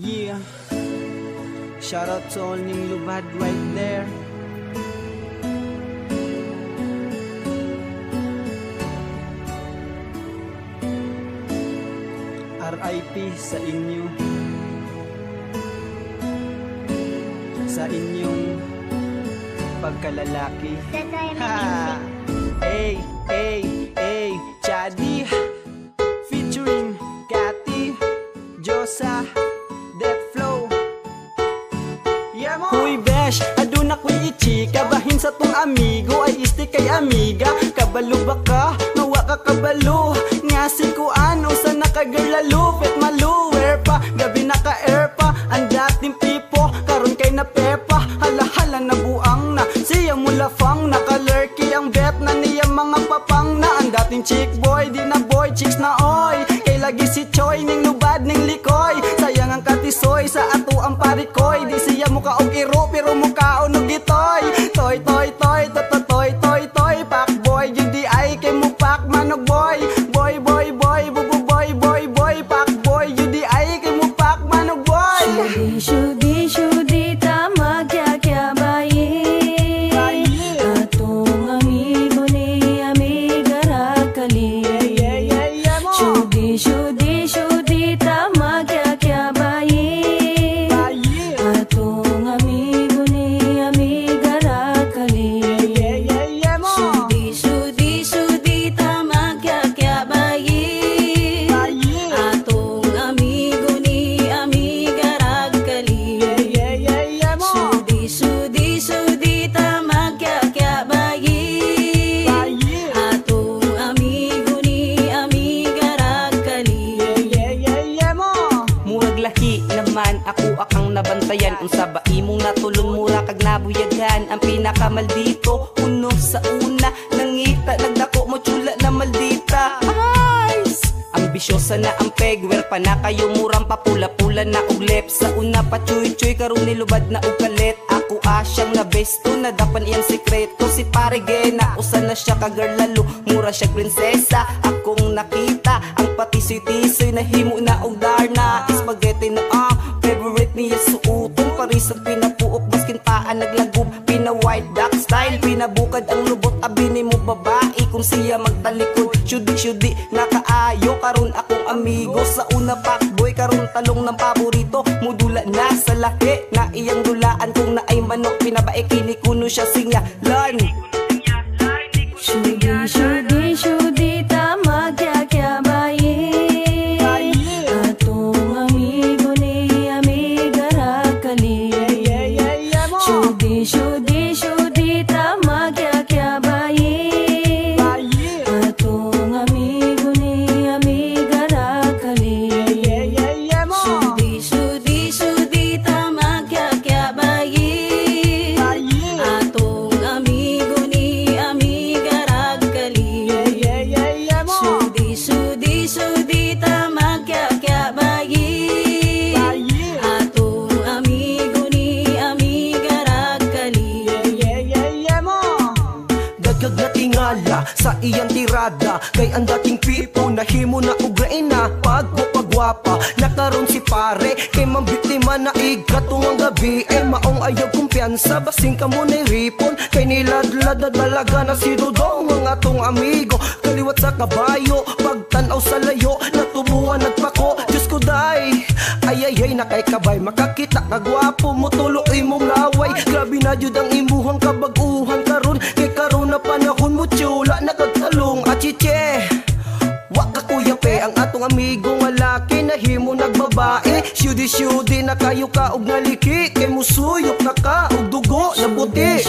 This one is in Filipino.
Yeah, shout out to all ning lubad right there. RIP sa inyo, sa inyong pagkalalaki. Ha! Hey, hey, hey, Chadi featuring Cathy, Josa, Death Flow. Yeah, mo! Huy besh, aduna ko'y ichika, bahin sa tong amigo ay isti kay amiga. Kabalo ba ka? Nawa ka kabalo. Ngasi ko ano sa nakagirlalo, fet maluwer pa, gabi naka-air pa. Ang dating pipo, karon kay na pepa. Hala-hala na buang na, siya mula fang naka-lurky ang bet na niya mga papang na. Ang dating chick boy, di na boy, chicks na oy. Kay lagi si Choy, ning lubad, ning likoy. Sayang ang katisoy, sa ato ang parikoy. Di siya mukha og iro, pero mukha og gitoy. Toy, toy, toy, toy, toy, toy. Pak boy, yun di ay kay mo pak manog boy. Boy, boy, boy, bubu boy, boy, boy. Pak boy, yun di ay kay mo pak manog boy. Shudi, shudi, shudi, tama kya kya bayi. Atong amigo ni amiga rakali. Shudi, shudi, shudi, tama kya kya bayi. Atong amigo ni amiga rakali. Shudi, shudi, shudi, tama kya kya bayi. Atong amigo ni amiga rakali. Shudi, shudi, shudi, tama kya kya bayi. Atong amigo ni amiga rakali. Murag lahi naman ako akang nabantayan. Unsa ba imong natulon mura kag nabuyagan. Ang pinakamaldito uno sa una, nangita nagdako mo chula na maldita. Ice! Ambisyosa na ang pegwer pa na kayo murang papula-pula na og lips. Sa una pa chuy-chuy karon nilubad na og kalit. Ako asyang na besto na dapan iyang sekreto. Si pare Gena usa na siya ka girl lalo, mura siya prinsesa. Akong nakita ang patisoy-tisoy na himo na og darna. Spaghetti na favorite niya suoton. Paris ang pinapuok baskin paan naglagub. Pina white duck style, pinabukad ang lubot. Abi ni mo babae kung siya magtalikod. Shudi-shudi nakaayo karon akong amigo. Sa una pakboy karon talong ng paborito. Mudula na sa laki na iyang dulaan. Kung naay manok pinabae kini kuno siya singalan. Shudi, shudi, shudi, tama kya kya bayi. Atong amigo ni amiga rakali. Shudi, shudi, shudi, tama kya kya bayi. Atong amigo ni amiga rakali. Shudi, shudi, shudi, tama kya kya bayi. Atong amigo ni amiga rakali. Shudi, shudi, shudi, tama kya kya bayi. Atong amigo ni amiga rakali. Dagdag na tingala sa iyang tirada. Kay ang dating pipo nahimo na ugraina. Pagwapa nakaroon si pare. Kay mambiktima na igatong ang gabi. Ay maong ayaw kumpiyansa basing ka mo na ripon. Kay niladlad na dalaga na si Dudong ang atong amigo. Kaliwat sa kabayo pagtanaw sa layo. Natubuhan nagpako Diyos ko day. Ay na kay kabay makakita kagwapo mo tulo imong laway. Grabe na jud ang imuhang kabag-uhan karon. Kay karon na panahon mo chula nagagtalong achiche. Wa ka kuya pe ang atong amigo nga laki nahimo nagbabae. Shudi-shudi na kayo ka og naliki. Kay musuyok na ka og dugo na buti.